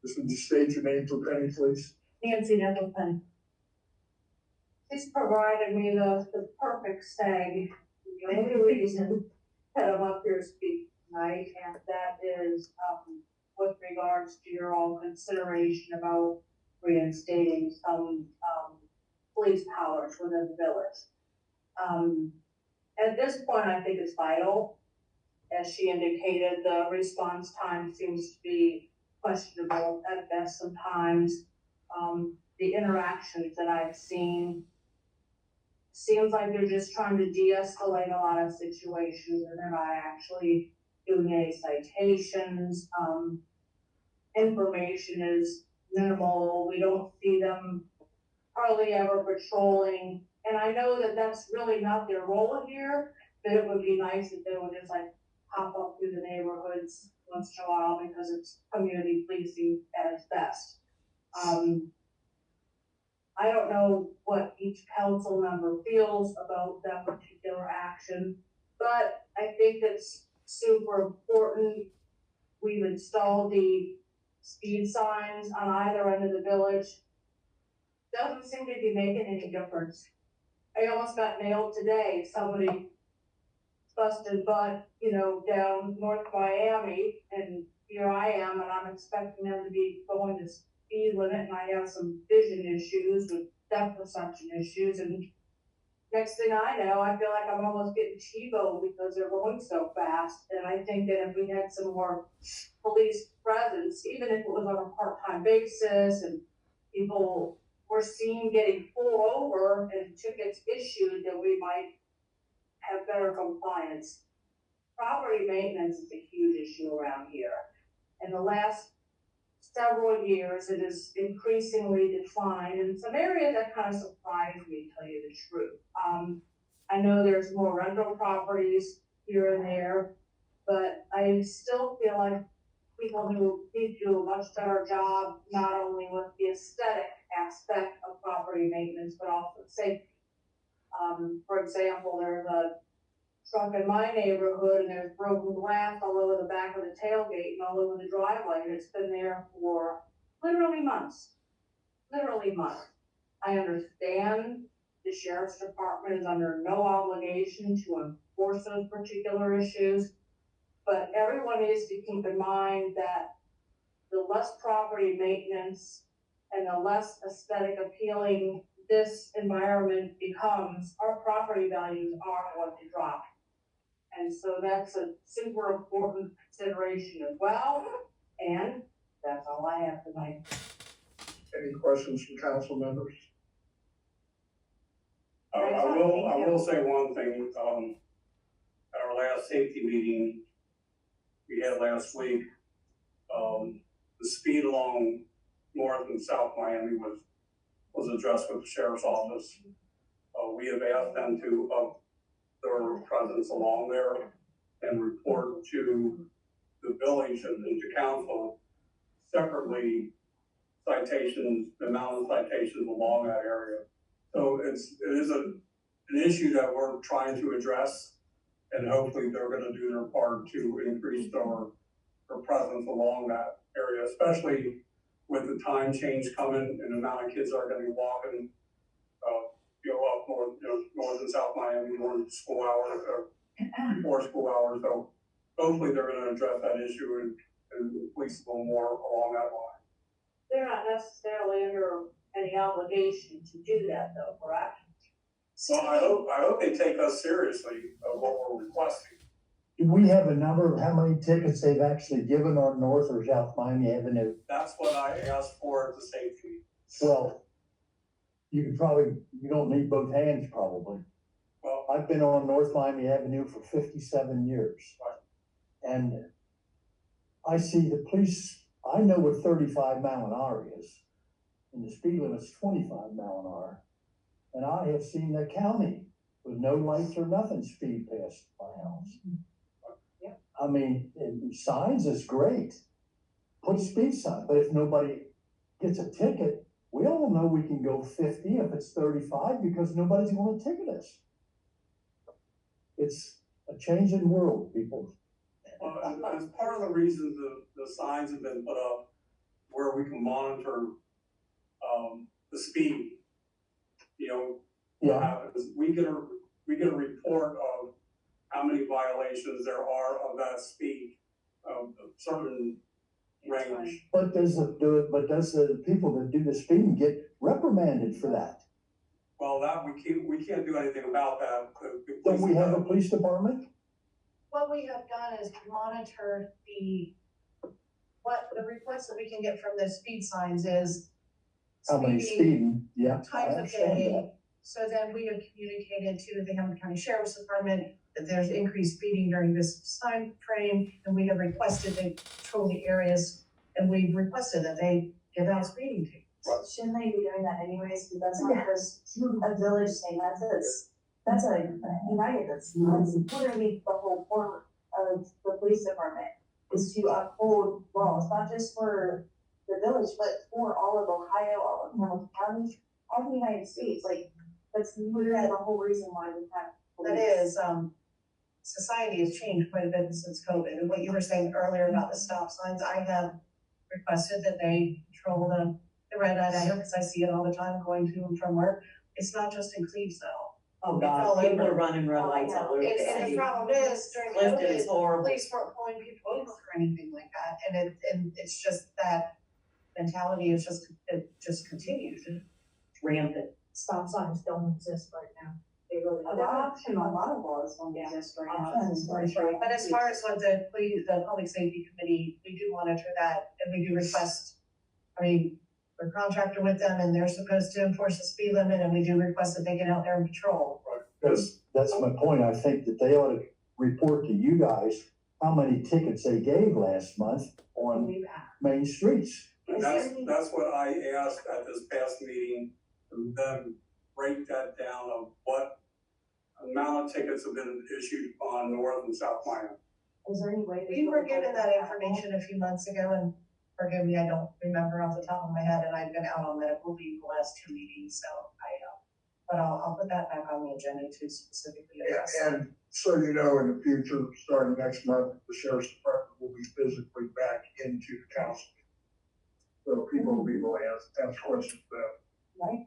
Just would you state your name for Penny, please? Nancy Nichols. She's provided me the perfect seg. The only reason that I'm up here speaking tonight, and that is with regards to your all consideration about reinstating some police powers within the village. At this point, I think it's vital. As she indicated, the response time seems to be questionable at best sometimes. The interactions that I've seen seems like they're just trying to de-escalate a lot of situations, and they're not actually doing any citations. Information is minimal. We don't see them hardly ever patrolling. And I know that that's really not their role here, but it would be nice if they would just like pop up through the neighborhoods once in a while, because it's community policing at its best. I don't know what each council member feels about that particular action, but I think it's super important. We've installed the speed signs on either end of the village. Doesn't seem to be making any difference. I almost got nailed today. Somebody busted butt, down North Miami, and here I am, and I'm expecting them to be going to speed limit, and I have some vision issues with depth perception issues, and next thing I know, I feel like I'm almost getting T-boned because they're going so fast. And I think that if we had some more police presence, even if it was on a part-time basis and people were seen getting pulled over and tickets issued, that we might have better compliance. Property maintenance is a huge issue around here. In the last several years, it has increasingly declined. In some areas, that kind of surprised me, to tell you the truth. I know there's more rental properties here and there, but I still feel like people who need to do a much better job, not only with the aesthetic aspect of property maintenance, but also safety. For example, there's a truck in my neighborhood, and there's broken glass all over the back of the tailgate and all over the driveway, and it's been there for literally months. I understand the sheriff's department is under no obligation to enforce those particular issues, but everyone needs to keep in mind that the less property maintenance and the less aesthetic appealing this environment becomes, our property values are going to drop. And so that's a super important consideration as well. And that's all I have tonight. Any questions from council members? I will say one thing. At our last safety meeting we had last week, the speed along North and South Miami was addressed with the sheriff's office. We have asked them to up their presence along there and report to the village and to council separately citations, the amount of citations along that area. So it is an issue that we're trying to address, and hopefully they're going to do their part to increase their presence along that area, especially with the time change coming and the amount of kids that are going to be walking up north and South Miami during school hours or before school hours. So hopefully they're going to address that issue and police a little more along that line. They're not necessarily under any obligation to do that, though, correct? So I hope they take us seriously of what we're requesting. Do we have a number of how many tickets they've actually given on North or South Miami Avenue? That's what I asked for at the safety. Well, you don't need both hands probably. Well, I've been on North Miami Avenue for 57 years. Right. And I see the police, I know what 35 mile an hour is, and the speed limit's 25 mile an hour. And I have seen the county with no lights or nothing speed past my house. Yeah. I mean, signs is great. Put speed sign, but if nobody gets a ticket, we all know we can go 50 if it's 35 because nobody's going to ticket us. It's a changing world, people. as part of the reason the signs have been put up, where we can monitor, the speed. You know, what Yeah, happens, we get a report of how many violations there are of that speed, of a certain range. but does the people that do the speeding get reprimanded for that? Well, that, we can't do anything about that. The Don't we have a police- police department? What we have done is monitored what the requests that we can get from the speed signs is How many speeding, yeah, I times a understand day. that. So then we have communicated to the Hamilton County Sheriff's Department that there's increased speeding during this time frame, and we have requested they patrol the areas, and we've requested that they give out speeding tickets. Shouldn't they be doing that anyways, because that's not just a village thing, that's a United, that's literally the whole point of the police department, is to uphold laws, not just for the village, but for all of Ohio, all of Hamilton County, all the United States, like, that's literally the whole reason why we have That police. is, society has changed quite a bit since COVID, and what you were saying earlier about the stop signs, I have requested that they control the red light, I know, because I see it all the time going to and from work. It's not just in Cleves though. Oh, It's all God, people over. are running red lights all over the And the city. problem is, during Clifton is COVID, horrible. police weren't pulling people over for anything like that, and it's just that mentality is it just continued. Rampant. Stop signs don't exist right now. They really The don't. option, a lot of laws don't exist right now. Options, right. But as far as what the public safety committee, we do monitor that, and we do request, I mean, we're contracted with them, and they're supposed to enforce the speed limit, and we do request that they get out there and patrol. That's my point, I think that they ought to report to you guys how many tickets they gave last month on We've had. main streets. And that's what I asked at this past meeting, them break that down of what amount of tickets have been issued on North and South Miami. Is there any way? We were given that information a few months ago, and forgive me, I don't remember off the top of my head, and I've been out on medical leave the last 2 meetings, so but I'll put that back on the agenda to specifically address that. And so you know, in the future, starting next month, the sheriff's department will be physically back into the council. So people will be able to ask questions then. Right,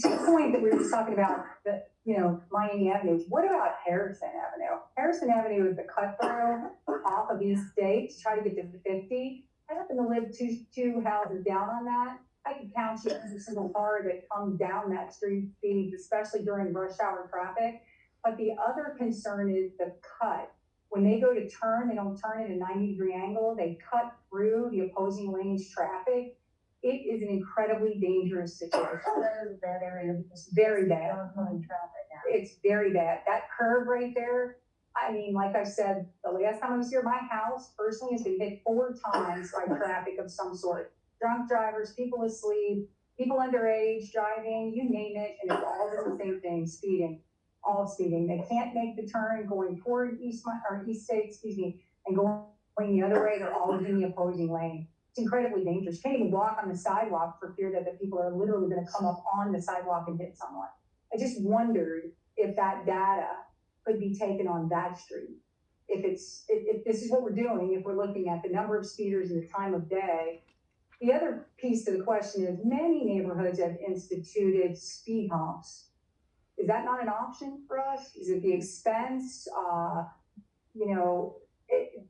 to the point that we were just talking about, Miami Avenue, what about Harrison Avenue? Harrison Avenue is the cut through off of East State to try to get to 50. I happen to live two houses down on that. I can count you every single car that comes down that street speed, especially during rush hour traffic. But the other concern is the cut. When they go to turn, they don't turn at a 90-degree angle, they cut through the opposing lane's traffic. It is an incredibly dangerous situation. That is a bad area because. Very bad. Oncoming traffic now. It's very bad. That curve right there, I mean, like I said, the last time I was here, my house personally has been hit 4 times by traffic of some sort. Drunk drivers, people asleep, people underage driving, you name it, and it's all the same thing, speeding, all speeding. They can't make the turn going toward East State, and going the other way, they're always in the opposing lane. It's incredibly dangerous. You can't even walk on the sidewalk for fear that the people are literally gonna come up on the sidewalk and hit someone. I just wondered if that data could be taken on that street. If this is what we're doing, if we're looking at the number of speeders and the time of day. The other piece to the question is many neighborhoods have instituted speed humps. Is that not an option for us? Is it the expense?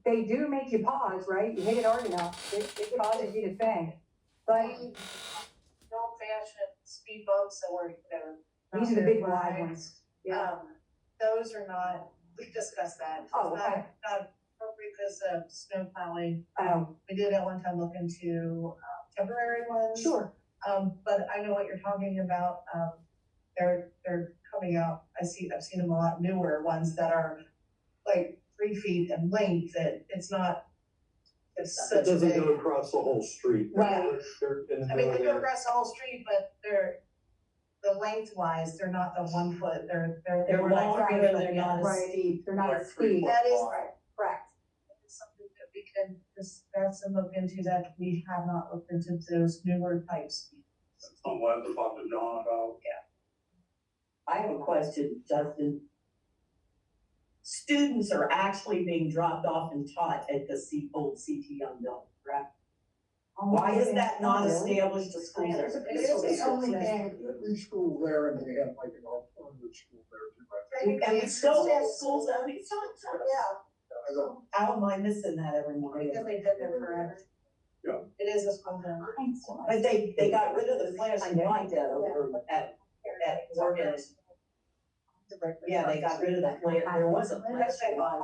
They do make you pause, right? You hit it hard enough, it causes you to think. But Old fashioned speed bumps that were, these are the big wide ones. Yeah. Those are not, we discussed that. Oh, okay. Not appropriate because of snow plowing. Oh, We did at one time look into temporary ones. sure. But I know what you're talking about. They're coming out. I've seen them a lot newer ones that are like 3 feet in length. That it's It such a doesn't big. go across the whole street. Right. They're in the I mean, middle they go there. across the whole street, but the lengthwise, they're not the 1 foot. They're They're like longer 3 and foot, they're yeah. not as Right. steep. They're not Like as 3 steep. That is wide. Correct. It's something that we can discuss and look into that we have not looked into those newer types. Something I'll have to talk to John about. I have a question, Justin. Students are actually being dropped off and taught at the old CT building, correct? Why is that not established a school Yeah, there? there's a It is the only thing. Every school there, and they have like an alternative school there too, I think. And we still have schools out here. I don't, How am I missing that every morning? Because they've been there forever. Yeah. It is a school zone. But they got rid of the flashing light over at Morgan. Yeah, they got rid of the flash, there wasn't flashing light.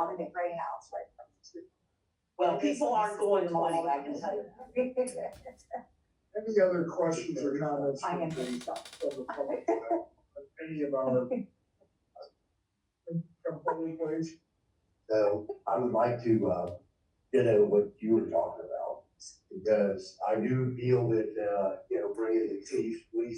Well, people aren't going money, I can tell you. any other questions or comments I am from the public? Any of our, from public ways? So I would like to, ditto what you were talking about, because I do feel that, bringing the Cleves Police